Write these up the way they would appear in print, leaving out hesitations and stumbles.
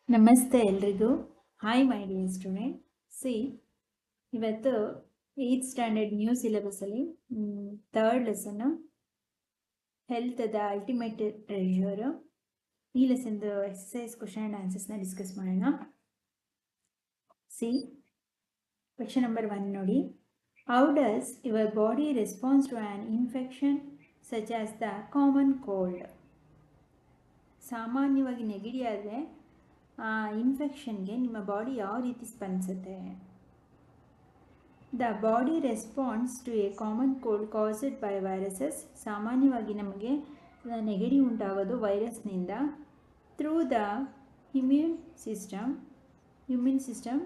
ನಮಸ್ತೆ ಎಲ್ರಿಗೂ. Hi my dear student. ಇವತ್ತು 8th ಸ್ಟ್ಯಾಂಡರ್ಡ್ ನ್ಯೂ ಸಿಲೆಬಸಲ್ಲಿ 3rd ಲೆಸನ್ನು ಹೆಲ್ತ್ ದ ಅಲ್ಟಿಮೇಟ್ ಟ್ರೆಷರು. ಈ ಲೆಸನ್ದು ಎಕ್ಸಸೈಸ್ ಕ್ವಶನ್ ಆ್ಯಂಡ್ ಆನ್ಸರ್ಸ್ನ ಡಿಸ್ಕಸ್ ಮಾಡೋಣ. ಕ್ವೆಶನ್ ನಂಬರ್ 1 ನೋಡಿ. How does your body response to an infection such as the common cold? ಸಾಮಾನ್ಯವಾಗಿ ನೆಗಡಿ ಆದರೆ ಇನ್ಫೆಕ್ಷನ್ಗೆ ನಿಮ್ಮ ಬಾಡಿ ಯಾವ ರೀತಿ ಸ್ಪಂದಿಸುತ್ತೆ? The body response to a common cold caused by viruses. ಸಾಮಾನ್ಯವಾಗಿ ನಮಗೆ ನೆಗಡಿ ಉಂಟಾಗೋದು ವೈರಸ್ನಿಂದ. ಥ್ರೂ ದ ಇಮ್ಯೂನ್ ಸಿಸ್ಟಮ್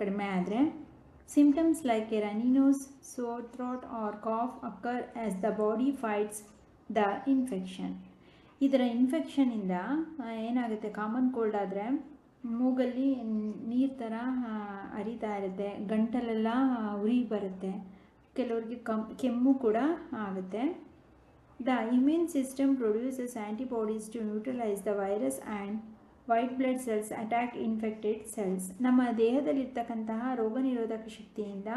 ಕಡಿಮೆ ಆದರೆ. Symptoms like a runny nose, sore throat or cough occur as the body fights the infection. ಇದರ ಇನ್ಫೆಕ್ಷನಿಂದ ಏನಾಗುತ್ತೆ, ಕಾಮನ್ ಕೋಲ್ಡ್ ಆದರೆ ಮೂಗಲ್ಲಿ ನೀರು ಥರ ಹರಿತಾ ಇರುತ್ತೆ, ಗಂಟಲೆಲ್ಲ ಉರಿ ಬರುತ್ತೆ, ಕೆಲವರಿಗೆ ಕೆಮ್ಮು ಕೂಡ ಆಗುತ್ತೆ. The immune system produces antibodies to neutralize the virus and white blood cells attack infected cells. ನಮ್ಮ ದೇಹದಲ್ಲಿರ್ತಕ್ಕಂತಹ ರೋಗ ನಿರೋಧಕ ಶಕ್ತಿಯಿಂದ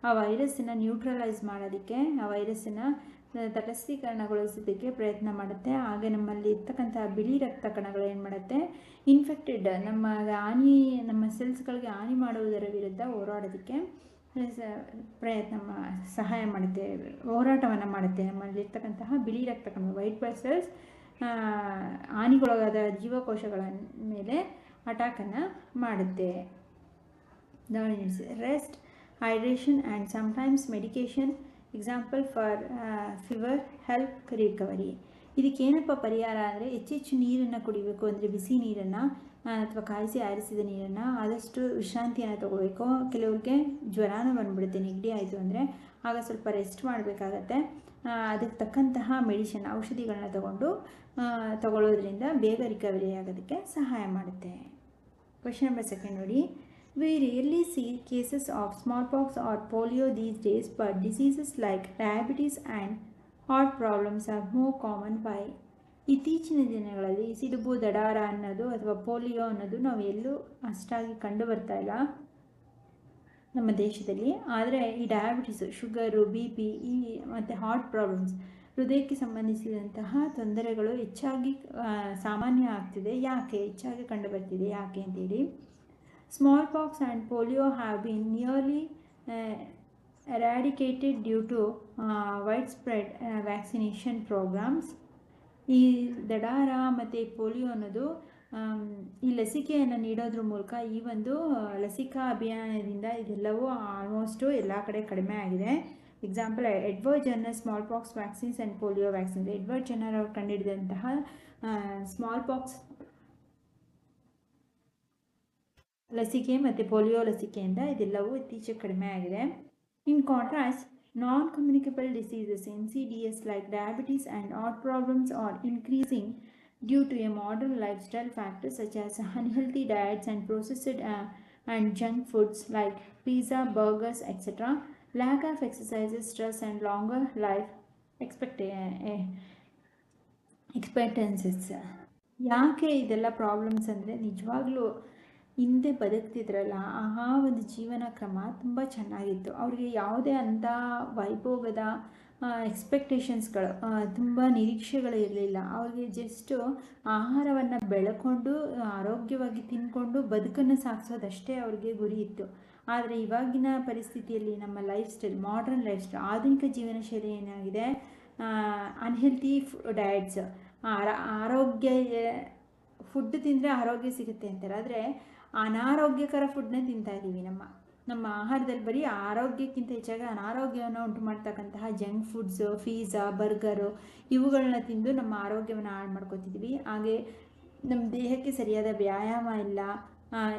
ಆ ವೈರಸ್ಸನ್ನು ನ್ಯೂಟ್ರಲೈಸ್ ಮಾಡೋದಕ್ಕೆ, ಆ ವೈರಸ್ಸನ್ನು ತಟಸ್ಥೀಕರಣಗೊಳಿಸೋದಕ್ಕೆ ಪ್ರಯತ್ನ ಮಾಡುತ್ತೆ. ಹಾಗೆ ನಮ್ಮಲ್ಲಿ ಇರ್ತಕ್ಕಂತಹ ಬಿಳಿ ರಕ್ತ ಕಣಗಳು ಏನು ಮಾಡುತ್ತೆ, ಇನ್ಫೆಕ್ಟೆಡ್ ನಮ್ಮ ಸೆಲ್ಸ್ಗಳಿಗೆ ಹಾನಿ ಮಾಡುವುದರ ವಿರುದ್ಧ ಹೋರಾಡೋದಕ್ಕೆ ಸಹಾಯ ಮಾಡುತ್ತೆ, ಹೋರಾಟವನ್ನು ಮಾಡುತ್ತೆ. ನಮ್ಮಲ್ಲಿರ್ತಕ್ಕಂತಹ ಬಿಳಿ ರಕ್ತ ಕಣಗಳು, ವೈಟ್ ಬ್ಲಡ್ ಸೆಲ್ಸ್, ಹಾನಿಗೊಳಗಾದ ಜೀವಕೋಶಗಳ ಮೇಲೆ ಅಟ್ಯಾಕನ್ನು ಮಾಡುತ್ತೆ. Rest, hydration and sometimes medication example for fever help recovery. ಇದಕ್ಕೇನಪ್ಪ ಪರಿಹಾರ ಅಂದರೆ, ಹೆಚ್ಚೆಚ್ಚು ನೀರನ್ನು ಕುಡಿಬೇಕು. ಅಂದರೆ ಬಿಸಿ ನೀರನ್ನು ಅಥವಾ ಕಾಯಿಸಿ ಆರಿಸಿದ ನೀರನ್ನು, ಆದಷ್ಟು ವಿಶ್ರಾಂತಿಯನ್ನು ತಗೋಬೇಕು. ಕೆಲವ್ರಿಗೆ ಜ್ವರನೂ ಬಂದುಬಿಡುತ್ತೆ ನೆಗಡಿ ಆಯಿತು ಅಂದರೆ, ಆಗ ಸ್ವಲ್ಪ ರೆಸ್ಟ್ ಮಾಡಬೇಕಾಗತ್ತೆ. ಅದಕ್ಕೆ ತಕ್ಕಂತಹ ಔಷಧಿಗಳನ್ನ ತಗೊಳ್ಳೋದ್ರಿಂದ ಬೇಗ ರಿಕವರಿ ಆಗೋದಕ್ಕೆ ಸಹಾಯ ಮಾಡುತ್ತೆ. ಕ್ವೆಶನ್ ನಂಬರ್ 2 ನೋಡಿ. We rarely see cases of smallpox or polio these days, but diseases like diabetes and heart problems are more common. Why? ಇತ್ತೀಚಿನ ದಿನಗಳಲ್ಲಿ ಸಿಡುಬು, ದಡಾರ ಅನ್ನೋದು ಅಥವಾ ಪೋಲಿಯೋ ಅನ್ನೋದು ನಾವು ಎಲ್ಲೂ ಅಷ್ಟಾಗಿ ಕಂಡು ಬರ್ತಾ ಇಲ್ಲ ನಮ್ಮ ದೇಶದಲ್ಲಿ. ಆದರೆ ಈ ಡಯಾಬಿಟಿಸು, ಶುಗರು, BP ಮತ್ತು ಹಾರ್ಟ್ ಪ್ರಾಬ್ಲಮ್ಸ್, ಹೃದಯಕ್ಕೆ ಸಂಬಂಧಿಸಿದಂತಹ ತೊಂದರೆಗಳು ಹೆಚ್ಚಾಗಿ ಸಾಮಾನ್ಯ ಆಗ್ತಿದೆ. ಯಾಕೆ ಹೆಚ್ಚಾಗಿ ಕಂಡು ಬರ್ತಿದೆ, ಯಾಕೆ ಅಂತೇಳಿ. Smallpox and polio have been nearly eradicated due to widespread vaccination programs. ಈ ದಡಾರ ಮತ್ತು ಪೋಲಿಯೋ ಅನ್ನೋದು ಈ ಲಸಿಕೆಯನ್ನು ನೀಡೋದ್ರ ಮೂಲಕ, ಈ ಒಂದು ಲಸಿಕಾ ಅಭಿಯಾನದಿಂದ ಇದೆಲ್ಲವೂ ಆಲ್ಮೋಸ್ಟು ಎಲ್ಲ ಕಡೆ ಕಡಿಮೆ ಆಗಿದೆ. Example, Edward Jenner smallpox vaccines and polio vaccines. Edward Jenner ಅವರು ಕಂಡುಹಿಡಿದಂತಹ ಸ್ಮಾಲ್ಪಾಕ್ಸ್ ಲಸಿಕೆ ಮತ್ತು ಪೋಲಿಯೋ ಲಸಿಕೆಯಿಂದ ಇದೆಲ್ಲವೂ ಇತ್ತೀಚೆಗೆ ಕಡಿಮೆ ಆಗಿದೆ. ಇನ್ contrast, non-communicable diseases NCDs like diabetes and heart problems are increasing due to a modern lifestyle factors such as unhealthy diets and processed and junk foods like pizza, burgers, etc. Lack of exercises, stress and longer life expectancies. ಯಾಕೆ ಇದೆಲ್ಲ problems ಅಂದರೆ, ನಿಜವಾಗ್ಲೂ ಹಿಂದೆ ಬದುಕ್ತಿದ್ರಲ್ಲ, ಆ ಒಂದು ಜೀವನ ಕ್ರಮ ತುಂಬ ಚೆನ್ನಾಗಿತ್ತು. ಅವ್ರಿಗೆ ಯಾವುದೇ ಅಂಥ ವೈಭೋಗದ ಎಕ್ಸ್ಪೆಕ್ಟೇಷನ್ಸ್ಗಳು, ತುಂಬ ನಿರೀಕ್ಷೆಗಳು ಇರಲಿಲ್ಲ. ಅವ್ರಿಗೆ ಜಸ್ಟು ಆಹಾರವನ್ನು ಬೆಳ್ಕೊಂಡು ಆರೋಗ್ಯವಾಗಿ ತಿಂದ್ಕೊಂಡು ಬದುಕನ್ನು ಸಾಗಿಸೋದಷ್ಟೇ ಅವ್ರಿಗೆ ಗುರಿ ಇತ್ತು. ಆದರೆ ಇವಾಗಿನ ಪರಿಸ್ಥಿತಿಯಲ್ಲಿ ನಮ್ಮ life style, modern life style, ಆಧುನಿಕ ಜೀವನ ಶೈಲಿ ಏನಾಗಿದೆ, ಅನ್ಹೆಲ್ತಿ ಡಯಟ್ಸ್, ಆರೋಗ್ಯ ಫುಡ್ ತಿಂದರೆ ಆರೋಗ್ಯ ಸಿಗುತ್ತೆ ಅಂತಾರೆ. ಆದರೆ ಅನಾರೋಗ್ಯಕರ ಫುಡ್ನೇ ತಿಂತಾ ಇದ್ದೀವಿ. ನಮ್ಮ ಆಹಾರದಲ್ಲಿ ಬರೀ ಆರೋಗ್ಯಕ್ಕಿಂತ ಹೆಚ್ಚಾಗಿ ಅನಾರೋಗ್ಯವನ್ನು ಉಂಟು ಮಾಡ್ತಕ್ಕಂತಹ ಜಂಕ್ ಫುಡ್ಸು, ಪಿಜ್ಜಾ, ಬರ್ಗರು ಇವುಗಳನ್ನ ತಿಂದು ನಮ್ಮ ಆರೋಗ್ಯವನ್ನು ಹಾಳು ಮಾಡ್ಕೊತಿದ್ವಿ. ಹಾಗೆ ನಮ್ಮ ದೇಹಕ್ಕೆ ಸರಿಯಾದ ವ್ಯಾಯಾಮ ಇಲ್ಲ,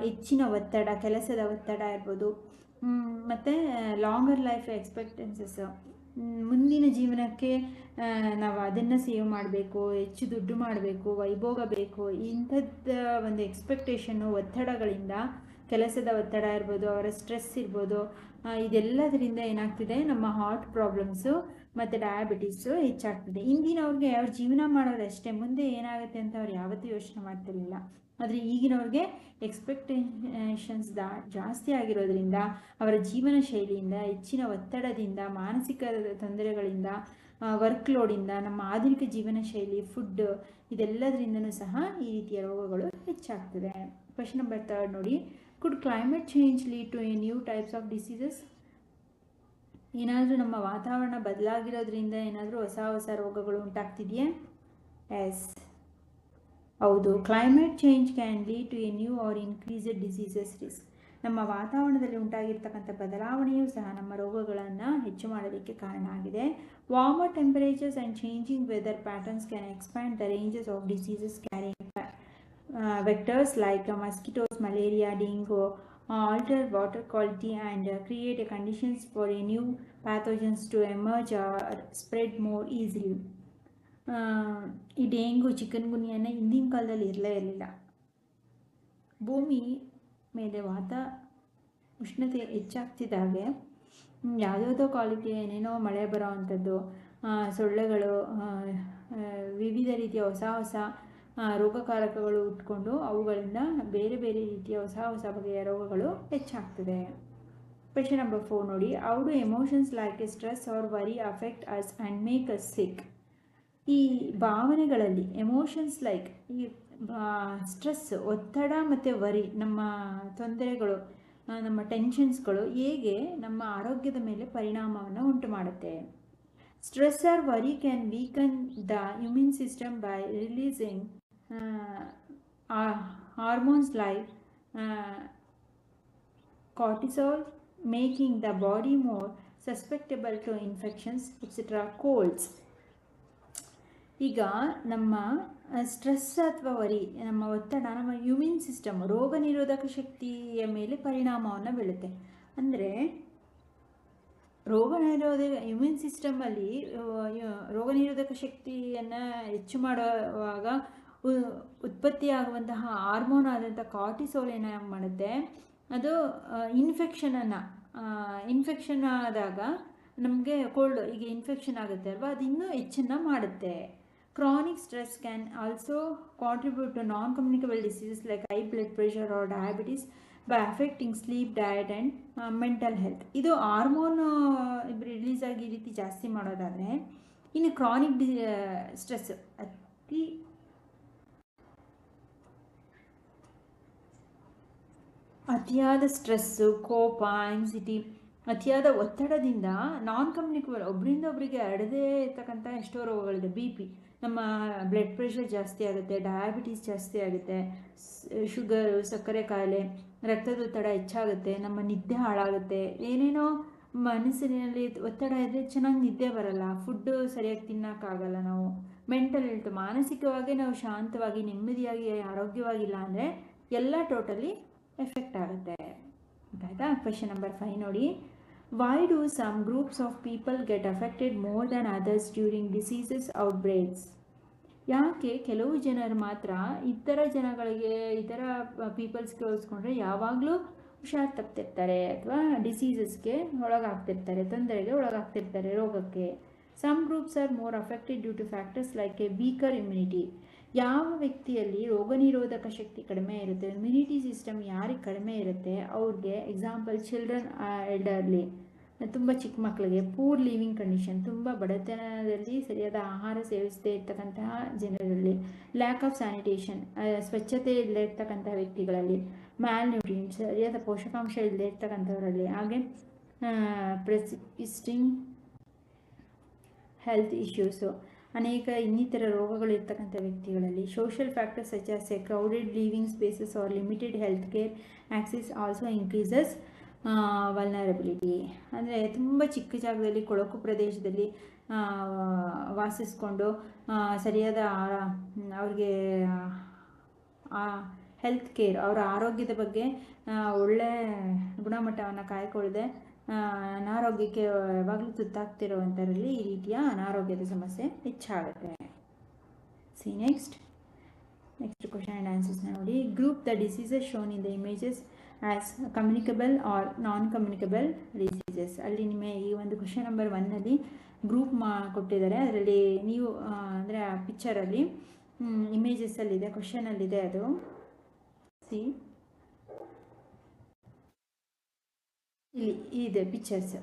ಹೆಚ್ಚಿನ ಒತ್ತಡ, ಕೆಲಸದ ಒತ್ತಡ ಇರ್ಬೋದು, ಮತ್ತು ಲಾಂಗರ್ ಲೈಫ್ ಎಕ್ಸ್ಪೆಕ್ಟೆನ್ಸಸ್, ಮುಂದಿನ ಜೀವನಕ್ಕೆ ನಾವು ಅದನ್ನು ಸೇವ್ ಮಾಡಬೇಕು, ಹೆಚ್ಚು ದುಡ್ಡು ಮಾಡಬೇಕು, ವೈಭೋಗ ಬೇಕು, ಇಂಥದ್ದು ಒಂದು ಎಕ್ಸ್ಪೆಕ್ಟೇಷನ್ನು, ಒತ್ತಡಗಳಿಂದ, ಕೆಲಸದ ಒತ್ತಡ ಇರ್ಬೋದು, ಅವರ ಸ್ಟ್ರೆಸ್ ಇರ್ಬೋದು, ಇದೆಲ್ಲದರಿಂದ ಏನಾಗ್ತಿದೆ, ನಮ್ಮ ಹಾರ್ಟ್ ಪ್ರಾಬ್ಲಮ್ಸು ಮತ್ತು ಡಯಾಬಿಟೀಸು ಹೆಚ್ಚಾಗ್ತದೆ. ಇಂದಿನವ್ರಿಗೆ ಅವ್ರ ಜೀವನ ಮಾಡೋದಷ್ಟೇ, ಮುಂದೆ ಏನಾಗುತ್ತೆ ಅಂತ ಅವ್ರು ಯಾವತ್ತೂ ಯೋಚನೆ ಮಾಡ್ತಿರಲಿಲ್ಲ. ಆದರೆ ಈಗಿನವ್ರಿಗೆ ಎಕ್ಸ್ಪೆಕ್ಟೇಷನ್ಸ್ ಜಾಸ್ತಿ ಆಗಿರೋದ್ರಿಂದ, ಅವರ ಜೀವನ ಶೈಲಿಯಿಂದ, ಹೆಚ್ಚಿನ ಒತ್ತಡದಿಂದ, ಮಾನಸಿಕ ತೊಂದರೆಗಳಿಂದ, ವರ್ಕ್ ಲೋಡಿಂದ, ನಮ್ಮ ಆಧುನಿಕ ಜೀವನ ಶೈಲಿ, ಫುಡ್, ಇದೆಲ್ಲದರಿಂದನೂ ಸಹ ಈ ರೀತಿಯ ರೋಗಗಳು ಹೆಚ್ಚಾಗ್ತದೆ. ಕ್ವೆಶ್ಚನ್ ನಂಬರ್ 3 ನೋಡಿ, could climate change lead to a new types of diseases? ಏನಾದರೂ ನಮ್ಮ ವಾತಾವರಣ ಬದಲಾಗಿರೋದ್ರಿಂದ ಏನಾದರೂ ಹೊಸ ರೋಗಗಳು ಉಂಟಾಗ್ತಿದೆಯೇ? ಎಸ್, ಹೌದು. Climate change can lead to a new or increased diseases risk. ನಮ್ಮ ವಾತಾವರಣದಲ್ಲಿ ಉಂಟಾಗಿರ್ತಕ್ಕಂಥ ಬದಲಾವಣೆಯೂ ಸಹ ನಮ್ಮ ರೋಗಗಳನ್ನು ಹೆಚ್ಚು ಮಾಡೋದಕ್ಕೆ ಕಾರಣ ಆಗಿದೆ. Warmer temperatures and changing weather patterns can expand the ranges of diseases carrying vectors like mosquitoes, malaria, dengue, alter water quality and create conditions for a new pathogens to emerge or spread more easily. ಈ dengue, ಚಿಕನ್ಗುನ್ಯಾನ ಹಿಂದಿನ ಕಾಲದಲ್ಲಿ ಇರಲಿಲ್ಲ. ಭೂಮಿ ಮೇಲೆ ಉಷ್ಣತೆ ಹೆಚ್ಚಾಗ್ತಿದ್ದಾಗೆ ಯಾವುದೋ ಕಾಲಕ್ಕೆ ಏನೇನೋ ಮಳೆ ಬರೋ ಅಂಥದ್ದು, ಸೊಳ್ಳೆಗಳು, ವಿವಿಧ ರೀತಿಯ ಹೊಸ ರೋಗಕಾರಕಗಳು ಉಟ್ಕೊಂಡು ಅವುಗಳಿಂದ ಬೇರೆ ಬೇರೆ ರೀತಿಯ ಹೊಸ ಬಗೆಯ ರೋಗಗಳು ಹೆಚ್ಚಾಗ್ತದೆ. ಕ್ವೆಶ್ಚನ್ ನಂಬರ್ 4 ನೋಡಿ, how do emotions like a stress or worry affect us and make us sick? ಈ ಭಾವನೆಗಳಲ್ಲಿ ಎಮೋಷನ್ಸ್ ಲೈಕ್ ಈ ಸ್ಟ್ರೆಸ್, ಒತ್ತಡ ಮತ್ತು ವರಿ, ನಮ್ಮ ತೊಂದರೆಗಳು, ನಮ್ಮ ಟೆನ್ಷನ್ಸ್ಗಳು ಹೇಗೆ ನಮ್ಮ ಆರೋಗ್ಯದ ಮೇಲೆ ಪರಿಣಾಮವನ್ನು ಉಂಟು ಮಾಡುತ್ತೆ? Stress or worry can weaken the immune system by releasing hormones like cortisol, making the body more susceptible to infections, etc. colds. ಈಗ ನಮ್ಮ ಸ್ಟ್ರೆಸ್ ಅಥವಾ ವರಿ, ನಮ್ಮ ಒತ್ತಡ ನಮ್ಮ ಇಮ್ಯೂನ್ ಸಿಸ್ಟಮ್, ರೋಗ ನಿರೋಧಕ ಶಕ್ತಿಯ ಮೇಲೆ ಪರಿಣಾಮವನ್ನು ಬೀಳುತ್ತೆ. ಅಂದರೆ ಇಮ್ಯೂನ್ ಸಿಸ್ಟಮಲ್ಲಿ ರೋಗ ನಿರೋಧಕ ಶಕ್ತಿಯನ್ನು ಹೆಚ್ಚು ಮಾಡುವಾಗ ಉತ್ಪತ್ತಿಯಾಗುವಂತಹ ಹಾರ್ಮೋನ್ ಆದಂಥ ಕಾರ್ಟಿಸೋಲ್ ಏನು ಮಾಡುತ್ತೆ, ಅದು ಇನ್ಫೆಕ್ಷನ್ ಆದಾಗ ನಮಗೆ ಕೋಲ್ಡ್, ಈಗ ಇನ್ಫೆಕ್ಷನ್ ಆಗುತ್ತೆ ಅಲ್ವಾ, ಅದು ಇನ್ನೂ ಹೆಚ್ಚನ್ನು ಮಾಡುತ್ತೆ. Chronic stress can also contribute to non communicable diseases like high blood pressure or diabetes by affecting sleep, diet and mental health. ಇದು ಹಾರ್ಮೋನ್ ರಿಲೀಸ್ ಆಗಿ ಈ ರೀತಿ ಜಾಸ್ತಿ ಮಾಡೋದಾದರೆ, ಇನ್ನು ಕ್ರಾನಿಕ್ ಸ್ಟ್ರೆಸ್, ಅತಿಯಾದ ಸ್ಟ್ರೆಸ್ಸು, ಕೋಪ, ಆಂಗ್ಸಿಟಿ, ಅತಿಯಾದ ಒತ್ತಡದಿಂದ ನಾನ್ ಕಮ್ಯುನಿಕಬಲ್, ಒಬ್ಬರಿಂದ ಒಬ್ಬರಿಗೆ ಹರಡದೇ ಇರ್ತಕ್ಕಂಥ ಎಷ್ಟೋ ರೋಗಗಳಿದೆ. BP, ನಮ್ಮ ಬ್ಲಡ್ ಪ್ರೆಷರ್ ಜಾಸ್ತಿ ಆಗುತ್ತೆ, ಡಯಾಬಿಟೀಸ್ ಜಾಸ್ತಿ ಆಗುತ್ತೆ, ಶುಗರು, ಸಕ್ಕರೆ ಕಾಯಿಲೆ, ರಕ್ತದೊತ್ತಡ ಹೆಚ್ಚಾಗುತ್ತೆ, ನಮ್ಮ ನಿದ್ದೆ ಹಾಳಾಗುತ್ತೆ. ಏನೇನೋ ಮನಸ್ಸಿನಲ್ಲಿ ಒತ್ತಡ ಇದ್ದರೆ ಚೆನ್ನಾಗಿ ನಿದ್ದೆ ಬರಲ್ಲ, ಫುಡ್ಡು ಸರಿಯಾಗಿ ತಿನ್ನೋಕ್ಕಾಗಲ್ಲ. ನಾವು ಮೆಂಟಲ್ ಹೆಲ್ತ್, ಮಾನಸಿಕವಾಗಿ ನಾವು ಶಾಂತವಾಗಿ ನೆಮ್ಮದಿಯಾಗಿ ಆರೋಗ್ಯವಾಗಿಲ್ಲ ಅಂದರೆ ಎಲ್ಲ ಟೋಟಲಿ ಎಫೆಕ್ಟ್ ಆಗುತ್ತೆ. ಆಯಿತಾ? ಕ್ವೆಶ್ಚನ್ ನಂಬರ್ 5 ನೋಡಿ, why do some groups of people get affected more than others during diseases outbreaks? ಯಾಕೆ ಕೆಲವು ಜನರು ಮಾತ್ರ ಇತರ ಪೀಪಲ್ಸ್ಗೆ ಹೋಲಿಸ್ಕೊಂಡ್ರೆ ಯಾವಾಗಲೂ ಹುಷಾರು ತಪ್ತಿರ್ತಾರೆ ಅಥವಾ ಡಿಸೀಸಸ್ಗೆ ಒಳಗಾಗ್ತಿರ್ತಾರೆ, ತೊಂದರೆಗೆ ಒಳಗಾಗ್ತಿರ್ತಾರೆ, ರೋಗಕ್ಕೆ? Some groups are more affected due to factors like a weaker immunity. ಯಾವ ವ್ಯಕ್ತಿಯಲ್ಲಿ ರೋಗ ನಿರೋಧಕ ಶಕ್ತಿ ಕಡಿಮೆ ಇರುತ್ತೆ, ಇಮ್ಯುನಿಟಿ ಸಿಸ್ಟಮ್ ಯಾರಿಗೆ ಕಡಿಮೆ ಇರುತ್ತೆ ಅವ್ರಿಗೆ, ಎಕ್ಸಾಂಪಲ್ ಚಿಲ್ಡ್ರನ್, ಎಲ್ಡರ್ಲಿ, ತುಂಬ ಚಿಕ್ಕ ಮಕ್ಕಳಿಗೆ, ಪೂರ್ ಲಿವಿಂಗ್ ಕಂಡೀಷನ್, ತುಂಬ ಬಡತನದಲ್ಲಿ ಸರಿಯಾದ ಆಹಾರ ಸೇವಿಸದೇ ಇರ್ತಕ್ಕಂತಹ ಜನರಲ್ಲಿ, ಲ್ಯಾಕ್ ಆಫ್ ಸ್ಯಾನಿಟೇಷನ್, ಸ್ವಚ್ಛತೆ ಇಲ್ಲದೆ ಇರ್ತಕ್ಕಂಥ ವ್ಯಕ್ತಿಗಳಲ್ಲಿ, ಮ್ಯಾಲ್ನ್ಯೂಟ್ರಿಯನ್, ಸರಿಯಾದ ಪೋಷಕಾಂಶ ಇಲ್ಲದೆ ಇರ್ತಕ್ಕಂಥವರಲ್ಲಿ, ಹಾಗೆ ಪ್ರೆಸಿಸ್ಟಿಂಗ್ ಹೆಲ್ತ್ ಇಶ್ಯೂಸು, ಅನೇಕ ಇನ್ನಿತರ ರೋಗಗಳಿರ್ತಕ್ಕಂಥ ವ್ಯಕ್ತಿಗಳಲ್ಲಿ, social factors such as a crowded living spaces or limited health care access also increases vulnerability. ಅಂದರೆ ತುಂಬ ಚಿಕ್ಕ ಜಾಗದಲ್ಲಿ, ಕೊಳಕು ಪ್ರದೇಶದಲ್ಲಿ ವಾಸಿಸ್ಕೊಂಡು ಸರಿಯಾದ ಅವ್ರಿಗೆ ಹೆಲ್ತ್ ಕೇರ್, ಅವರ ಆರೋಗ್ಯದ ಬಗ್ಗೆ ಒಳ್ಳೆ ಗುಣಮಟ್ಟವನ್ನು ಕಾಯ್ಕೊಳ್ಳದೆ ಅನಾರೋಗ್ಯಕ್ಕೆ ಯಾವಾಗಲೂ ತುತ್ತಾಗ್ತಿರುವಂಥರಲ್ಲಿ ಈ ರೀತಿಯ ಅನಾರೋಗ್ಯದ ಸಮಸ್ಯೆ ಹೆಚ್ಚಾಗುತ್ತೆ. ನೆಕ್ಸ್ಟ್ ಕ್ವೆಶ್ಚನ್ ಆ್ಯಂಡ್ ಆನ್ಸರ್ಸ್ನ ನೋಡಿ. Group the diseases shown in the images as communicable or non communicable diseases. Images. ಅಲ್ಲಿ ನಿಮಗೆ ಈ ಒಂದು ಕ್ವಶನ್ ನಂಬರ್ 1ನಲ್ಲಿ ಗ್ರೂಪ್ ಕೊಟ್ಟಿದ್ದಾರೆ. ಅದರಲ್ಲಿ ನೀವು ಅಂದರೆ ಆ ಪಿಕ್ಚರಲ್ಲಿ ಇಮೇಜಸ್ಸಲ್ಲಿದೆ, ಕ್ವಶನಲ್ಲಿದೆ ಅದು. ಸಿ ಇಲ್ಲಿ ಇದೆ ಪಿಕ್ಚರ್ಸ್.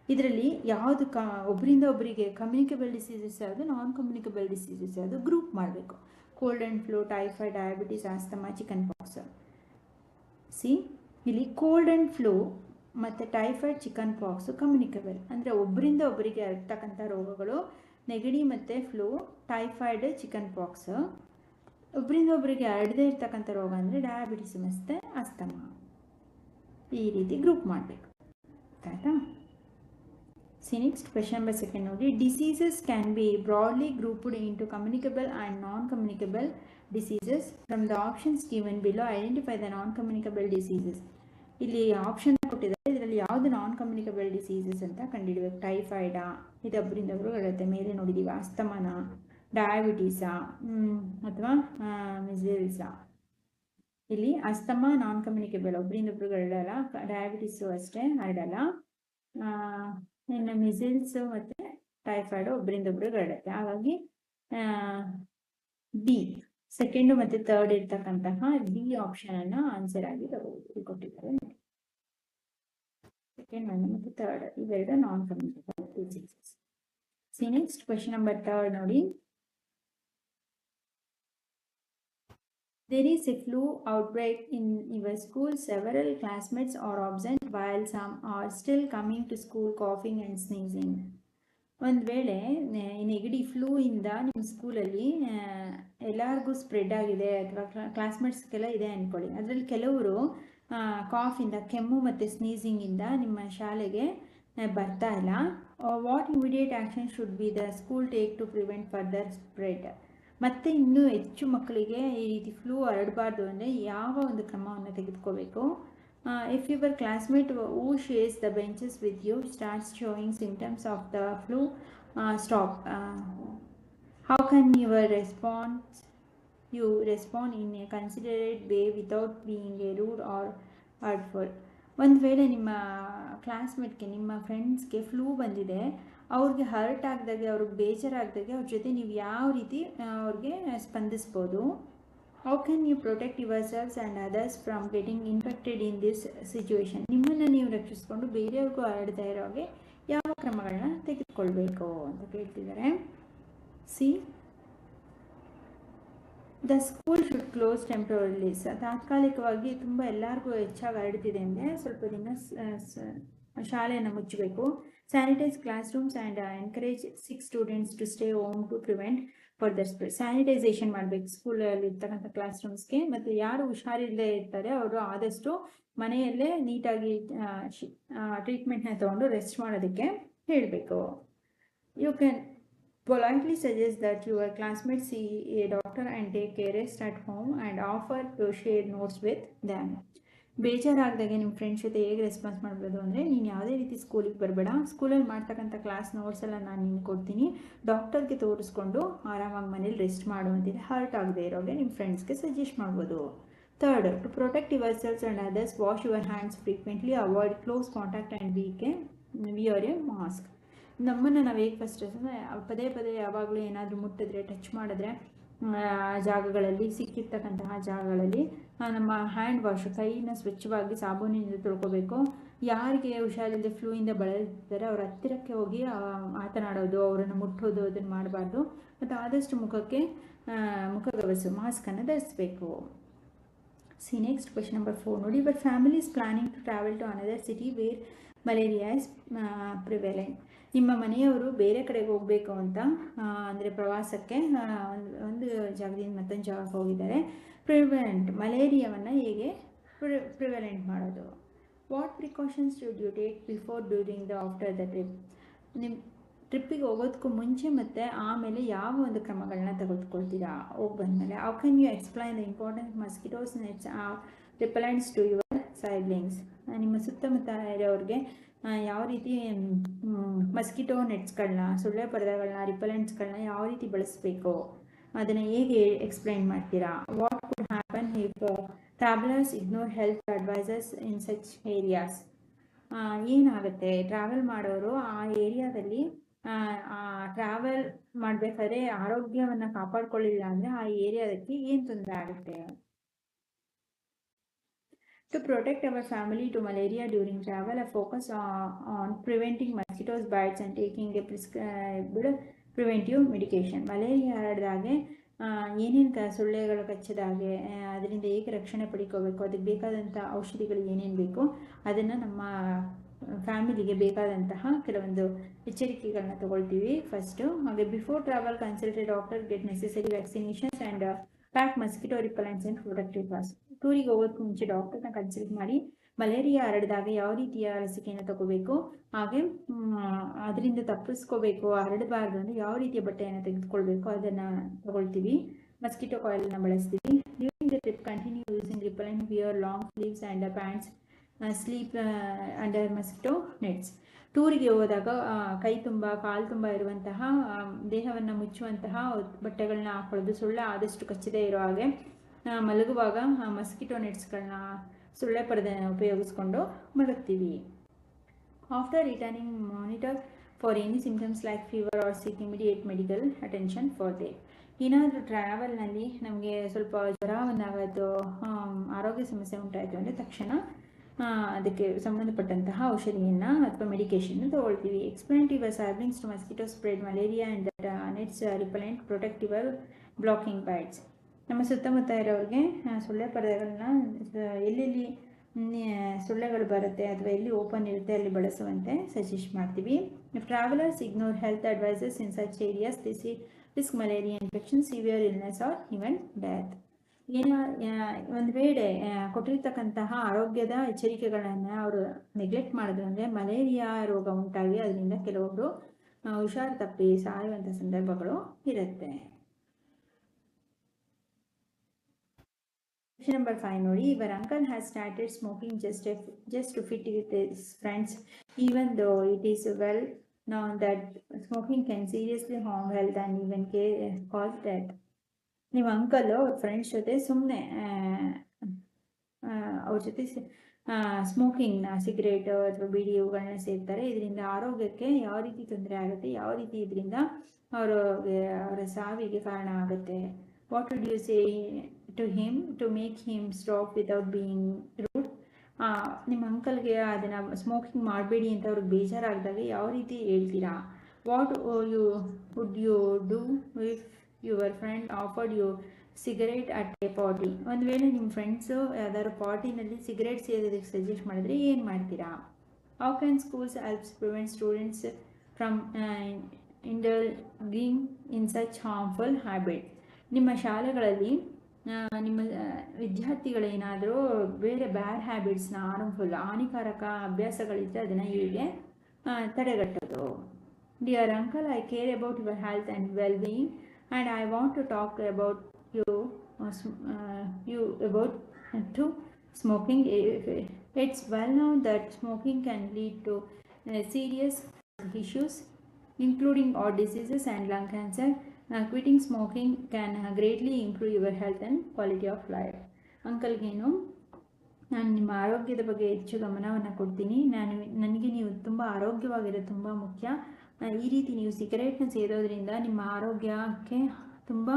ಇದರಲ್ಲಿ ಯಾವುದು ಒಬ್ಬರಿಂದ ಒಬ್ಬರಿಗೆ ಕಮ್ಯುನಿಕೇಬಲ್ ಡಿಸೀಸಸ್ ಯಾವುದು, ನಾನ್ ಕಮ್ಯುನಿಕೇಬಲ್ ಡಿಸೀಸಸ್ ಯಾವುದು ಗ್ರೂಪ್ ಮಾಡಬೇಕು. Cold and flu, typhoid, diabetes, asthma, chicken pox. See ಇಲ್ಲಿ ಕೋಲ್ಡ್ ಆ್ಯಂಡ್ ಫ್ಲೂ ಮತ್ತು ಟೈಫಾಯ್ಡ್, ಚಿಕನ್ ಪಾಕ್ಸು ಕಮ್ಯುನಿಕೇಬಲ್, ಅಂದರೆ ಒಬ್ಬರಿಂದ ಒಬ್ಬರಿಗೆ ಹರಡ್ತಕ್ಕಂಥ ರೋಗಗಳು. ನೆಗಡಿ ಮತ್ತು ಫ್ಲೂ, ಟೈಫಾಯ್ಡ್, ಚಿಕನ್ ಪಾಕ್ಸ್. ಒಬ್ಬರಿಂದ ಒಬ್ಬರಿಗೆ ಹರಡದೇ ಇರ್ತಕ್ಕಂಥ ರೋಗ ಅಂದರೆ ಡಯಾಬಿಟಿಸ್ ಮತ್ತು ಆಸ್ತಮಾ. ಈ ರೀತಿ ಗ್ರೂಪ್ ಮಾಡಬೇಕು, ಆಯಿತಾ? ಸಿ ನೆಕ್ಸ್ಟ್ ಕ್ವೆಶನ್ ನಂಬರ್ 2 ನೋಡಿ. Diseases can be broadly grouped into communicable and non communicable diseases. From the options given below identify the non communicable diseases. ಇಲ್ಲಿ ಆಪ್ಷನ್ ಕೊಟ್ಟಿದ್ದಾರೆ, ಇದರಲ್ಲಿ ಯಾವುದು ನಾನ್ ಕಮ್ಯುನಿಕೇಬಲ್ ಡಿಸೀಸಸ್ ಅಂತ ಕಂಡುಹಿಡಬೇಕು. ಟೈಫಾಯ್ಡಾ, ಇದು ಒಬ್ಬರಿಂದ ಒಬ್ಬರು ಹೇಳುತ್ತೆ, ಮೇಲೆ ನೋಡಿದ್ದೀವಿ. ಆಸ್ತಮಾನ, ಡಯಾಬಿಟೀಸಾ ಅಥವಾ ಮಿಸೆಲ್ಸಾ. ಇಲ್ಲಿ ಅಸ್ತಮಾ ನಾನ್ ಕಮ್ಯುನಿಕೇಬಲ್, ಒಬ್ಬರಿಂದ ಒಬ್ರಿಗೆ ಹರಡಲ್ಲ. ಡಯಾಬಿಟಿಸು ಅಷ್ಟೇ ಹರಡಲ್ಲ. ಇನ್ನು ಮಿಸೆಲ್ಸ್ ಮತ್ತು ಟೈಫಾಯ್ಡು ಒಬ್ಬರಿಂದ ಒಬ್ರಿಗೆ ಹರಡುತ್ತೆ. ಹಾಗಾಗಿ ಬಿ, ಸೆಕೆಂಡು ಮತ್ತು ಥರ್ಡ್ ಇರ್ತಕ್ಕಂತಹ ಬಿ ಆಪ್ಷನನ್ನು ಆನ್ಸರ್ ಆಗಿ ಕೊಟ್ಟಿದ್ದಾರೆ. ಸೆಕೆಂಡ್ ಒನ್ ಮತ್ತು ಥರ್ಡ್ ಇವೆರಡು ನಾನ್ communicable diseases. C next question number 3 ನೋಡಿ. There is a flu outbreak in your school. Several classmates are absent while some are still coming to school coughing and sneezing. ಒಂದು ವೇಳೆ ನೆಗಡಿ flu ಇಂದ ನಿಮ್ಮ ಸ್ಕೂಲಲ್ಲಿ ಎಲ್ಲರಿಗೂ ಸ್ಪ್ರೆಡ್ ಆಗಿದೆ ಅಥವಾ ಕ್ಲಾಸ್ಮೇಟ್ಸ್ಗೆಲ್ಲ ಇದೆ ಅಂದ್ಕೊಳ್ಳಿ. ಅದರಲ್ಲಿ ಕೆಲವರು ಕಾಫಿಂದ, ಕೆಮ್ಮು ಮತ್ತು ಸ್ನೀಸಿಂಗಿಂದ ನಿಮ್ಮ ಶಾಲೆಗೆ ಬರ್ತಾ ಇಲ್ಲ. What immediate action should be the school take to prevent further spread. ಮತ್ತು ಇನ್ನೂ ಹೆಚ್ಚು ಮಕ್ಕಳಿಗೆ ಈ ರೀತಿ ಫ್ಲೂ ಹರಡಬಾರ್ದು ಅಂದರೆ ಯಾವ ಒಂದು ಕ್ರಮವನ್ನು ತೆಗೆದುಕೋಬೇಕು? If your classmate who shares the benches with you starts showing symptoms of the flu, stop. How can you respond in a considerate way without being a rude or hurtful. ಒಂದು ವೇಳೆ ನಿಮ್ಮ ಕ್ಲಾಸ್ಮೇಟ್ಗೆ, ನಿಮ್ಮ ಫ್ರೆಂಡ್ಸ್ಗೆ flu ಬಂದಿದೆ, ಅವ್ರಿಗೆ hurt ಆಗ್ದಾಗೆ, ಅವ್ರಿಗೆ ಬೇಜಾರಾಗ್ದಾಗೆ ಅವ್ರ ಜೊತೆ ನೀವು ಯಾವ ರೀತಿ ಅವ್ರಿಗೆ ಸ್ಪಂದಿಸ್ಬೋದು? How can you protect yourselves and others from getting infected in this situation. ನಿಮ್ಮನ್ನು ನೀವು ರಕ್ಷಿಸ್ಕೊಂಡು ಬೇರೆಯವ್ರಿಗೂ ಹರಡದೇ ಇರೋಗೆ ಯಾವ ಕ್ರಮಗಳನ್ನ ತೆಗೆದುಕೊಳ್ಬೇಕು ಅಂತ ಕೇಳ್ತಿದ್ದಾರೆ. C the school should close ಟೆಂಪ್ರರಿಲಿ. ತಾತ್ಕಾಲಿಕವಾಗಿ ತುಂಬ ಎಲ್ಲರಿಗೂ ಹೆಚ್ಚಾಗಿ ಹರಡ್ತಿದೆ ಅಂದರೆ ಸ್ವಲ್ಪ ದಿನ ಶಾಲೆಯನ್ನು ಮುಚ್ಚಬೇಕು. Sanitize classrooms and encourage 6 students to stay home to prevent further spread. Sanitization ಮಾಡಬೇಕು ಸ್ಕೂಲಲ್ಲಿ ಇರ್ತಕ್ಕಂಥ ಕ್ಲಾಸ್ ರೂಮ್ಸ್ಗೆ. ಮತ್ತು ಯಾರು ಹುಷಾರಿಲ್ಲದೆ ಇರ್ತಾರೆ ಅವರು ಆದಷ್ಟು ಮನೆಯಲ್ಲೇ ನೀಟಾಗಿ ಟ್ರೀಟ್ಮೆಂಟ್ನ ತೊಗೊಂಡು ರೆಸ್ಟ್ ಮಾಡೋದಕ್ಕೆ ಹೇಳಬೇಕು. You can politely suggest that your classmates see a doctor and take a rest at home and offer to share notes with them. ಬೇಜಾರಾಗ್ದಾಗೆ ನಿಮ್ಮ ಫ್ರೆಂಡ್ಸ್ ಜೊತೆ ಹೇಗೆ ರೆಸ್ಪಾನ್ಸ್ ಮಾಡ್ಬೋದು ಅಂದರೆ, ನೀನು ಯಾವುದೇ ರೀತಿ ಸ್ಕೂಲಿಗೆ ಬರಬೇಡ, ಸ್ಕೂಲಲ್ಲಿ ಮಾಡ್ತಕ್ಕಂಥ ಕ್ಲಾಸ್ ನೋಟ್ಸ್ ಎಲ್ಲ ನಾನು ನಿಮ್ಗೆ ಕೊಡ್ತೀನಿ, ಡಾಕ್ಟರ್ಗೆ ತೋರಿಸ್ಕೊಂಡು ಆರಾಮಾಗಿ ಮನೇಲಿ ರೆಸ್ಟ್ ಮಾಡು ಅಂತಿದೆ ಹರ್ಟ್ ಆಗದೆ ಇರೋಗೆ ನಿಮ್ಮ ಫ್ರೆಂಡ್ಸ್ಗೆ ಸಜೆಸ್ಟ್ ಮಾಡ್ಬೋದು. Third, to protect yourselves and others, wash your hands frequently, avoid close contact and wear a mask. ನಮ್ಮನ್ನು ನಾವು ಹೇಗೆ ಫಸ್ಟ್ ಪದೇ ಪದೇ ಯಾವಾಗಲೂ ಏನಾದರೂ ಮುಟ್ಟಿದ್ರೆ, ಟಚ್ ಮಾಡಿದ್ರೆ ಜಾಗಗಳಲ್ಲಿ, ಸಿಕ್ಕಿರ್ತಕ್ಕಂತಹ ಜಾಗಗಳಲ್ಲಿ ನಮ್ಮ ಹ್ಯಾಂಡ್ ವಾಶ್, ಕೈನ ಸ್ವಚ್ಛವಾಗಿ ಸಾಬೂನಿನಿಂದ ತೊಳ್ಕೊಬೇಕು. ಯಾರಿಗೆ ಹುಷಾರಿಲ್ಲದೆ ಫ್ಲೂಯಿಂದ ಬಳಲ್ತಾರೆ ಅವ್ರ ಹತ್ತಿರಕ್ಕೆ ಹೋಗಿ ಮಾತನಾಡೋದು, ಅವರನ್ನು ಮುಟ್ಟೋದು ಅದನ್ನು ಮಾಡಬಾರ್ದು. ಮತ್ತು ಆದಷ್ಟು ಮುಖಗವಸು, ಮಾಸ್ಕನ್ನು ಧರಿಸಬೇಕು. ಸಿ ನೆಕ್ಸ್ಟ್ ಕ್ವೆಶನ್ ನಂಬರ್ 4 ನೋಡಿ. But family is planning to travel to another city where malaria is prevalent. ನಿಮ್ಮ ಮನೆಯವರು ಬೇರೆ ಕಡೆಗೆ ಹೋಗಬೇಕು ಅಂತ ಅಂದರೆ ಪ್ರವಾಸಕ್ಕೆ ಒಂದು ಜಾಗದಿಂದ ಮತ್ತೊಂದು ಜಾಗಕ್ಕೆ ಹೋಗಿದ್ದಾರೆ. ಪ್ರಿವೆಂಟ್, ಮಲೇರಿಯಾವನ್ನು ಹೇಗೆ ಪ್ರಿವೆಲೆಂಟ್ ಮಾಡೋದು? What precautions should you take before, during the after the trip. ನಿಮ್ಮ ಟ್ರಿಪ್ಪಿಗೆ ಹೋಗೋದಕ್ಕೂ ಮುಂಚೆ ಮತ್ತು ಆಮೇಲೆ ಯಾವ ಒಂದು ಕ್ರಮಗಳನ್ನ ತೆಗೆದುಕೊಳ್ತೀರಾ ಹೋಗಿ ಬಂದಮೇಲೆ? How can you explain the importance mosquitoes nets or repellents to your siblings. ನಿಮ್ಮ ಸುತ್ತಮುತ್ತ ಇರೋರಿಗೆ ಯಾವ ರೀತಿ ಮಸ್ಕಿಟೋ ನೆಟ್ಸ್ಗಳನ್ನ, ಸೊಳ್ಳೆ ಪರದೆಗಳನ್ನ, ರಿಪೆಲೆಂಟ್ಸ್ಗಳನ್ನ ಯಾವ ರೀತಿ ಬಳಸಬೇಕು ಅದನ್ನು ಹೇಗೆ ಎಕ್ಸ್ಪ್ಲೈನ್ ಮಾಡ್ತೀರಾ? What could happen if travellers ignore health advices in such areas. ಏನಾಗುತ್ತೆ ಟ್ರಾವೆಲ್ ಮಾಡೋರು ಆ ಏರಿಯಾದಲ್ಲಿ ಟ್ರಾವೆಲ್ ಮಾಡಬೇಕಾದ್ರೆ ಆರೋಗ್ಯವನ್ನು ಕಾಪಾಡ್ಕೊಳ್ಳಿಲ್ಲ ಅಂದರೆ ಆ ಏರಿಯಾದಕ್ಕೆ ಏನು ತೊಂದರೆ ಆಗುತ್ತೆ. To protect our family to malaria during travel, a focus on preventing mosquitoes bites and taking a prescribed preventive medication. Malaria ಹರಡಿದಾಗೆ ಏನೇನು ಸೊಳ್ಳೆಗಳು ಕಚ್ಚಿದಾಗೆ ಅದರಿಂದ ಹೇಗೆ ರಕ್ಷಣೆ ಪಡ್ಕೋಬೇಕು, ಅದಕ್ಕೆ ಬೇಕಾದಂಥ ಔಷಧಿಗಳು ಏನೇನು ಬೇಕು ಅದನ್ನು ನಮ್ಮ ಫ್ಯಾಮಿಲಿಗೆ ಬೇಕಾದಂತಹ ಕೆಲವೊಂದು ಎಚ್ಚರಿಕೆಗಳನ್ನ ತಗೊಳ್ತೀವಿ. ಫಸ್ಟು ಹಾಗೆ before travel consult doctor, get necessary vaccinations and pack mosquito repellents and protective glass. ಟೂರಿಗೆ ಹೋಗೋದಕ್ಕೂ ಮುಂಚೆ ಡಾಕ್ಟರ್ನ ಕನ್ಸಲ್ಟ್ ಮಾಡಿ ಮಲೇರಿಯಾ ಹರಡಿದಾಗ ಯಾವ ರೀತಿಯ ಲಸಿಕೆಯನ್ನು ತಗೋಬೇಕು, ಹಾಗೆ ಅದರಿಂದ ತಪ್ಪಿಸ್ಕೋಬೇಕು, ಹರಡಬಾರ್ದು ಅಂದರೆ ಯಾವ ರೀತಿಯ ಬಟ್ಟೆಯನ್ನು ತೆಗೆದುಕೊಳ್ಬೇಕು ಅದನ್ನು ತಗೊಳ್ತೀವಿ. ಮಸ್ಕಿಟೋ ಕಾಯಿಲನ್ನು ಬಳಸ್ತೀವಿ. During the trip continue using repellent wear long sleeves and pants, sleep under mosquito nets. ಟೂರಿಗೆ ಹೋದಾಗ ಕೈ ತುಂಬ ಕಾಲು ತುಂಬ ಇರುವಂತಹ ದೇಹವನ್ನು ಮುಚ್ಚುವಂತಹ ಬಟ್ಟೆಗಳನ್ನ ಹಾಕೊಳ್ಳೋದು, ಸೊಳ್ಳೆ ಆದಷ್ಟು ಕಚ್ಚದೇ ಇರೋ ಹಾಗೆ ಮಲಗುವಾಗ ಮಸ್ಕಿಟೋ ನೆಟ್ಸ್ಗಳನ್ನ ಸೊಳ್ಳೆ ಪರದೆಯನ್ನು ಉಪಯೋಗಿಸ್ಕೊಂಡು ಮಲಗ್ತೀವಿ. After returning monitor for any symptoms like fever or seek immediate medical attention for they. ಏನಾದರೂ ಟ್ರಾವೆಲ್ನಲ್ಲಿ ನಮಗೆ ಸ್ವಲ್ಪ ಜ್ವರ ಬಂದಾಗತ್ತೋ ಆರೋಗ್ಯ ಸಮಸ್ಯೆ ಉಂಟಾಯಿತು ಅಂದರೆ ತಕ್ಷಣ ಅದಕ್ಕೆ ಸಂಬಂಧಪಟ್ಟಂತಹ ಔಷಧಿಯನ್ನು ಅಥವಾ ಮೆಡಿಕೇಷನ್ ತಗೊಳ್ತೀವಿ. Explain to your servings to mosquito spread malaria and nets repellent protective blocking bites. ನಮ್ಮ ಸುತ್ತಮುತ್ತ ಇರೋರಿಗೆ ಸೊಳ್ಳೆ ಪರದೆಗಳನ್ನ ಎಲ್ಲೆಲ್ಲಿ ಸೊಳ್ಳೆಗಳು ಬರುತ್ತೆ ಅಥವಾ ಎಲ್ಲಿ ಓಪನ್ ಇರುತ್ತೆ ಅಲ್ಲಿ ಬಳಸುವಂತೆ ಸಜೆಸ್ಟ್ ಮಾಡ್ತೀವಿ. If travellers ignore health advices in such areas this risk malaria infection, severe illness or even death. ಒಂದು ವೇಳೆ ಕೊಟ್ಟಿರ್ತಕ್ಕಂತಹ ಆರೋಗ್ಯದ ಎಚ್ಚರಿಕೆಗಳನ್ನು ಅವರು ನೆಗ್ಲೆಕ್ಟ್ ಮಾಡಿದ್ರು ಅಂದರೆ ಮಲೇರಿಯಾ ರೋಗ ಉಂಟಾಗಿ ಅದರಿಂದ ಕೆಲವೊಬ್ಬರು ಹುಷಾರು ತಪ್ಪಿ ಸಾಯುವಂಥ ಸಂದರ್ಭಗಳು ಇರುತ್ತೆ. Question number 5 ನೋಡಿ. Your uncle has started smoking just to fit with his friends, even though it is well known that smoking can seriously harm health and even cause death. ನಿಮ್ಮ ಅಂಕಲ್ ಅವ್ರ ಫ್ರೆಂಡ್ಸ್ ಜೊತೆ ಸುಮ್ಮನೆ ಅವ್ರ ಜೊತೆ ಸ್ಮೋಕಿಂಗ್ನ cigarette ಅಥವಾ ಬೀಡಿ ಇವುಗಳನ್ನ ಸೇರ್ತಾರೆ. ಇದರಿಂದ ಆರೋಗ್ಯಕ್ಕೆ ಯಾವ ರೀತಿ ತೊಂದರೆ ಆಗುತ್ತೆ, ಯಾವ ರೀತಿ ಇದರಿಂದ ಅವರ ಸಾವಿಗೆ ಕಾರಣ ಆಗುತ್ತೆ. What would you say to him to make him stop without being rude? ನಿಮ್ಮ ಅಂಕಲ್ಗೆ ಅದನ್ನು ಸ್ಮೋಕಿಂಗ್ ಮಾಡಬೇಡಿ ಅಂತ ಅವ್ರಿಗೆ ಬೇಜಾರಾಗಿದಾಗ ಯಾವ ರೀತಿ ಹೇಳ್ತೀರಾ? What would you do if your friend offered you cigarette at a party? ಒಂದು ವೇಳೆ ನಿಮ್ಮ ಫ್ರೆಂಡ್ಸು ಯಾವ್ದಾದ್ರು ಪಾರ್ಟಿನಲ್ಲಿ ಸಿಗರೇಟ್ ಸೇದೋದಕ್ಕೆ ಸಜೆಸ್ಟ್ ಮಾಡಿದ್ರೆ ಏನು ಮಾಡ್ತೀರಾ? How can schools helps prevent students from ಇಂಡಲ್ಜಿಂಗ್ in such harmful habit? ನಿಮ್ಮ ಶಾಲೆಗಳಲ್ಲಿ ನಿಮ್ಮ ವಿದ್ಯಾರ್ಥಿಗಳೇನಾದರೂ ಬೇರೆ ಬ್ಯಾಡ್ ಹ್ಯಾಬಿಟ್ಸ್ನ ಹಾನಿಕಾರಕ ಅಭ್ಯಾಸಗಳಿದ್ದರೆ ಅದನ್ನು ಹೀಗೆ ತಡೆಗಟ್ಟೋದು. Dear uncle, I care about your health and well being and I want to talk about about smoking. It's well known that smoking can lead to serious issues including heart diseases and lung cancer. Quitting smoking can greatly improve your health and quality of life. ಅಂಕಲ್ಗೇನು ನಾನು ನಿಮ್ಮ ಆರೋಗ್ಯದ ಬಗ್ಗೆ ಹೆಚ್ಚು ಗಮನವನ್ನು ಕೊಡ್ತೀನಿ. ನನಗೆ ನೀವು ತುಂಬ ಆರೋಗ್ಯವಾಗಿರೋದು ತುಂಬ ಮುಖ್ಯ. ಈ ರೀತಿ ನೀವು ಸಿಗರೇಟ್ನ ಸೇದೋದ್ರಿಂದ ನಿಮ್ಮ ಆರೋಗ್ಯಕ್ಕೆ ತುಂಬ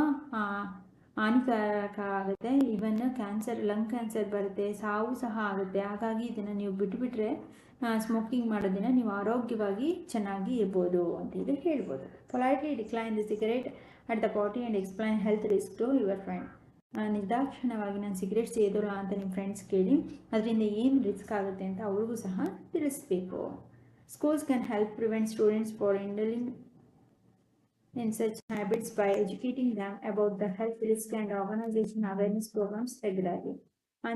ಹಾನಿಕಾರಕ ಆಗುತ್ತೆ. ಇವನ್ ಕ್ಯಾನ್ಸರ್, ಲಂಗ್ ಕ್ಯಾನ್ಸರ್ ಬರುತ್ತೆ, ಸಾವು ಸಹ ಆಗುತ್ತೆ. ಹಾಗಾಗಿ ಇದನ್ನು ನೀವು ಬಿಟ್ಟುಬಿಟ್ರೆ ಸ್ಮೋಕಿಂಗ್ ಮಾಡೋದನ್ನ ನೀವು ಆರೋಗ್ಯವಾಗಿ ಚೆನ್ನಾಗಿ ಇರ್ಬೋದು ಅಂತೇಳಿ ಹೇಳ್ಬೋದು. Politely decline the cigarette at the party and explain health risk to your friend. ನಿರ್ದಾಕ್ಷಿಣ್ಯವಾಗಿ ನಾನು ಸಿಗರೇಟ್ ಸೇದೋಲ್ಲ ಅಂತ ನಿಮ್ಮ ಫ್ರೆಂಡ್ಸ್ ಕೇಳಿ ಅದರಿಂದ ಏನು ರಿಸ್ಕ್ ಆಗುತ್ತೆ ಅಂತ ಅವ್ರಿಗೂ ಸಹ ತಿಳಿಸ್ಬೇಕು. Schools can help prevent students from indulging in such habits by educating them about the health risk and organization awareness programs regularly.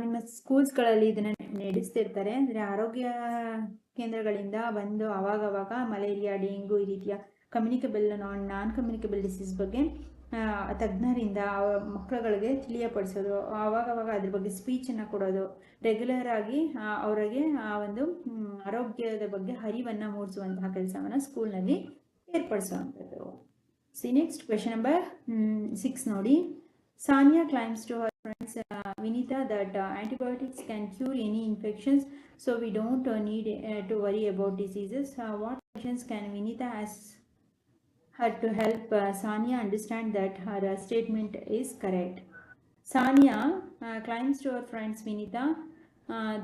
ನಿಮ್ಮ ಸ್ಕೂಲ್ಸ್ಗಳಲ್ಲಿ ಇದನ್ನು ನಡೆಸ್ತಿರ್ತಾರೆ. ಅಂದರೆ ಆರೋಗ್ಯ ಕೇಂದ್ರಗಳಿಂದ ಬಂದು ಅವಾಗವಾಗ ಮಲೇರಿಯಾ, ಡೆಂಗು ಈ ರೀತಿಯ ಕಮ್ಯುನಿಕೇಬಲ್ ನಾನ್ ಕಮ್ಯುನಿಕೇಬಲ್ ಡಿಸೀಸ್ ಬಗ್ಗೆ ತಜ್ಞರಿಂದ ಮಕ್ಕಳುಗಳಿಗೆ ತಿಳಿಯಪಡಿಸೋದು, ಆವಾಗವಾಗ ಅದ್ರ ಬಗ್ಗೆ ಸ್ಪೀಚನ್ನು ಕೊಡೋದು, ರೆಗ್ಯುಲರ್ ಆಗಿ ಅವರಿಗೆ ಆ ಒಂದು ಆರೋಗ್ಯದ ಬಗ್ಗೆ ಅರಿವನ್ನು ಮೂಡಿಸುವಂತಹ ಕೆಲಸವನ್ನು ಸ್ಕೂಲ್ನಲ್ಲಿ ಏರ್ಪಡಿಸುವಂಥದ್ದು. ನೆಕ್ಸ್ಟ್ ಕ್ವೆಶನ್ ನಂಬರ್ 6 ನೋಡಿ. Sanya claims to her friends Vinita that antibiotics can cure any infections, so we don't need to worry about diseases. What questions can Vinita ask her to help Sanya understand that her statement is correct? Sanya claims to her friends Vinita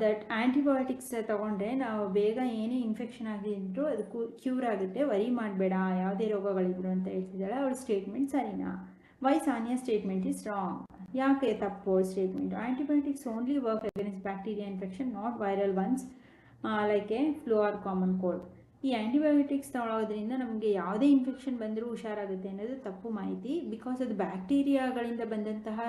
that antibiotics ತಗೊಂಡ್ರೆ ನಾವು ಬೇಗ ಏನೇ infection ಆಗಿದ್ರು ಅದು cure ಆಗುತ್ತೆ, worry ಮಾಡಬೇಡ ಯಾವುದೇ ರೋಗಗಳಿದ್ರು ಅಂತ ಹೇಳ್ತಿದ್ದಾಳೆ. ಅವಳ ಸ್ಟೇಟ್ಮೆಂಟ್ ಸರಿನಾ? Why Sania statement is wrong? ಯಾಕೆ ತಪ್ಪು statement? Antibiotics only work against bacteria infection, not viral ones like a flu or common cold. ಈ ಆ್ಯಂಟಿಬಯೋಟಿಕ್ಸ್ ತಗೊಳ್ಳೋದ್ರಿಂದ ನಮಗೆ ಯಾವುದೇ ಇನ್ಫೆಕ್ಷನ್ ಬಂದರೂ ಹುಷಾರಾಗುತ್ತೆ ಅನ್ನೋದು ತಪ್ಪು ಮಾಹಿತಿ. ಬಿಕಾಸ್ ಅದು ಬ್ಯಾಕ್ಟೀರಿಯಾಗಳಿಂದ ಬಂದಂತಹ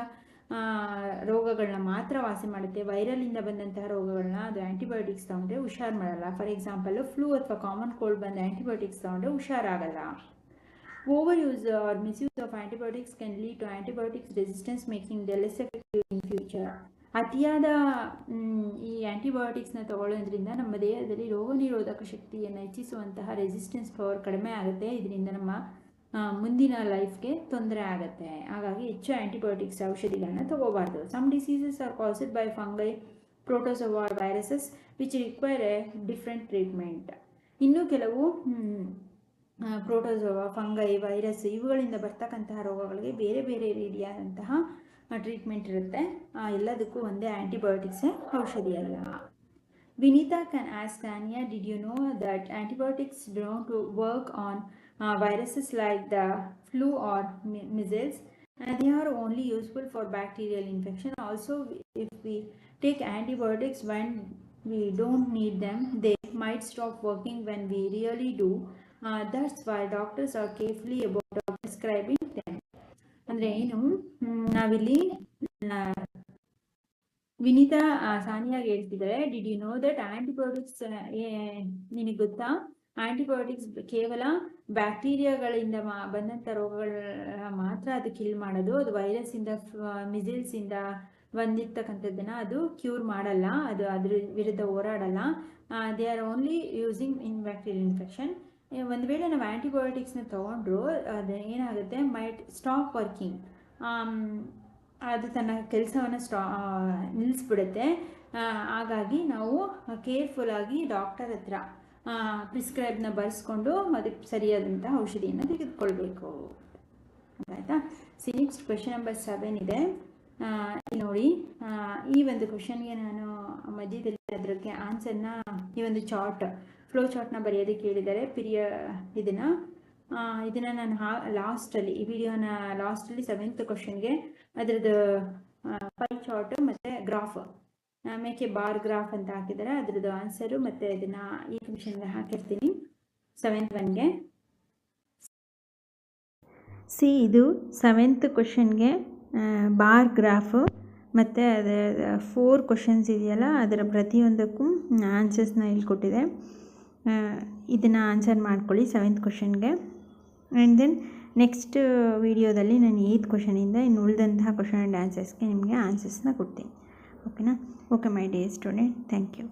ರೋಗಗಳನ್ನ ಮಾತ್ರ ವಾಸಿ ಮಾಡುತ್ತೆ. ವೈರಲಿಂದ ಬಂದಂತಹ ರೋಗಗಳನ್ನ ಅದು ಆ್ಯಂಟಿಬಯೋಟಿಕ್ಸ್ ತಗೊಂಡ್ರೆ ಹುಷಾರು ಮಾಡಲ್ಲ. ಫಾರ್ ಎಕ್ಸಾಂಪಲ್ ಫ್ಲೂ ಅಥವಾ ಕಾಮನ್ ಕೋಲ್ಡ್ ಬಂದ ಆ್ಯಂಟಿಬಯೋಟಿಕ್ಸ್ ತಗೊಂಡ್ರೆ ಹುಷಾರಾಗಲ್ಲ. Overuse or misuse of antibiotics can lead to antibiotics resistance, making them less effective in future. ಅತಿಯಾದ ಈ ಆ್ಯಂಟಿಬಯೋಟಿಕ್ಸ್ನ ತಗೊಳ್ಳೋದ್ರಿಂದ ನಮ್ಮ ದೇಹದಲ್ಲಿ ರೋಗ ನಿರೋಧಕ ಶಕ್ತಿಯನ್ನು ಹೆಚ್ಚಿಸುವಂತಹ ರೆಸಿಸ್ಟೆನ್ಸ್ ಪವರ್ ಕಡಿಮೆ ಆಗುತ್ತೆ. ಇದರಿಂದ ನಮ್ಮ ಮುಂದಿನ ಲೈಫ್ಗೆ ತೊಂದರೆ ಆಗುತ್ತೆ. ಹಾಗಾಗಿ ಹೆಚ್ಚು ಆ್ಯಂಟಿಬಯೋಟಿಕ್ಸ್ ಔಷಧಿಗಳನ್ನ ತಗೋಬಾರ್ದು. Some diseases are caused by fungi, protozoa, viruses which require a different treatment. ಇನ್ನೂ ಕೆಲವು ಪ್ರೋಟೋಜೋವಾ, ಫಂಗೈ, ವೈರಸ್ ಇವುಗಳಿಂದ ಬರ್ತಕ್ಕಂತಹ ರೋಗಗಳಿಗೆ ಬೇರೆ ಬೇರೆ ರೀತಿಯಾದಂತಹ ಟ್ರೀಟ್ಮೆಂಟ್ ಇರುತ್ತೆ. ಎಲ್ಲದಕ್ಕೂ ಒಂದೇ ಆ್ಯಂಟಿಬಯೋಟಿಕ್ಸೇ ಔಷಧಿ ಅಲ್ಲ. Vinita can ask Sanya, did you know that antibiotics don't work on viruses like the flu or measles? They are only useful for bacterial infection. Also, if we take antibiotics when we don't need them, they might stop working when we really do. That's why doctors are carefully about prescribing them. ಅಂದರೆ ಏನು, ನಾವಿಲ್ಲಿ ವಿನಿತಾ ಸಾನಿಯಾಗೆ ಹೇಳ್ತಿದ್ದಾರೆ, did you know that antibiotics, ನಿನಗೆ ಗೊತ್ತಾ antibiotics ಕೇವಲ ಬ್ಯಾಕ್ಟೀರಿಯಾಗಳಿಂದ ಬಂದಂಥ ರೋಗಗಳ ಮಾತ್ರ ಅದು ಕಿಲ್ ಮಾಡೋದು. ಅದು ವೈರಸ್ಸಿಂದ, ಮಿಸಿಲ್ಸಿಂದ ಬಂದಿರ್ತಕ್ಕಂಥದ್ದನ್ನು ಅದು ಕ್ಯೂರ್ ಮಾಡಲ್ಲ, ಅದು ಅದ್ರ ವಿರುದ್ಧ ಹೋರಾಡಲ್ಲ. They are only using in bacterial infection. ಒಂದು ವೇಳೆ ನಾವು ಆ್ಯಂಟಿಬಯೋಟಿಕ್ಸ್ನ ತೊಗೊಂಡ್ರು ಅದು ಏನಾಗುತ್ತೆ, ಮೈಟ್ ಸ್ಟಾಪ್ ವರ್ಕಿಂಗ್, ಅದು ತನ್ನ ಕೆಲಸವನ್ನು ನಿಲ್ಲಿಸ್ಬಿಡುತ್ತೆ. ಹಾಗಾಗಿ ನಾವು ಕೇರ್ಫುಲ್ಲಾಗಿ ಡಾಕ್ಟರ್ ಹತ್ರ ಪ್ರಿಸ್ಕ್ರೈಬ್ನ ಬರೆಸ್ಕೊಂಡು ಅದಕ್ಕೆ ಸರಿಯಾದಂಥ ಔಷಧಿಯನ್ನು ತೆಗೆದುಕೊಳ್ಬೇಕು. ಆಯಿತಾ? ನೆಕ್ಸ್ಟ್ ಕ್ವೆಶನ್ ನಂಬರ್ 7 ಇದೆ ನೋಡಿ. ಈ ಒಂದು ಕ್ವೆಶನ್ಗೆ ನಾನು ಮಧ್ಯದಲ್ಲಿ ಅದಕ್ಕೆ ಆನ್ಸರ್ನ ಈ ಒಂದು ಫ್ಲೋ ಚಾರ್ಟ್ನ ಬರೆಯೋದಕ್ಕೆ ಹೇಳಿದ್ದಾರೆ. ಇದನ್ನು ನಾನು ಲಾಸ್ಟಲ್ಲಿ ಈ ವಿಡಿಯೋನ ಲಾಸ್ಟಲ್ಲಿ 7th ಕ್ವೆಶನ್ಗೆ ಅದರದ್ದು ಪೈ ಚಾರ್ಟ್ ಮತ್ತು ಗ್ರಾಫ್, ಮೇಕೆ ಬಾರ್ ಗ್ರಾಫ್ ಅಂತ ಹಾಕಿದ್ದಾರೆ, ಅದರದ್ದು ಆನ್ಸರು ಮತ್ತು ಇದನ್ನು ಈ ಕ್ವೆಶನ್ಗೆ ಹಾಕಿರ್ತೀನಿ 7th ಒನ್ಗೆ. ಇದು 7th ಕ್ವೆಶನ್ಗೆ ಬಾರ್ ಗ್ರಾಫು ಮತ್ತು ಅದರ 4 ಕ್ವೆಶನ್ಸ್ ಇದೆಯಲ್ಲ ಅದರ ಪ್ರತಿಯೊಂದಕ್ಕೂ ಆನ್ಸರ್ಸ್ನ ಹೇಳ್ಕೊಟ್ಟಿದೆ. ಇದನ್ನು ಆನ್ಸರ್ ಮಾಡ್ಕೊಳ್ಳಿ 7th ಕ್ವೆಶನ್ಗೆ. ಆ್ಯಂಡ್ ದೆನ್ ನೆಕ್ಸ್ಟ್ ವಿಡಿಯೋದಲ್ಲಿ ನಾನು 8th ಕ್ವೆಶನಿಂದ ಇನ್ನು ಉಳಿದಂತಹ ಕ್ವೆಶನ್ ಆ್ಯಂಡ್ ಆನ್ಸರ್ಸ್ಗೆ ನಿಮಗೆ ಆನ್ಸರ್ಸ್ನ ಕೊಡ್ತೀನಿ. ಓಕೆನಾ? Okay my dear student, thank you.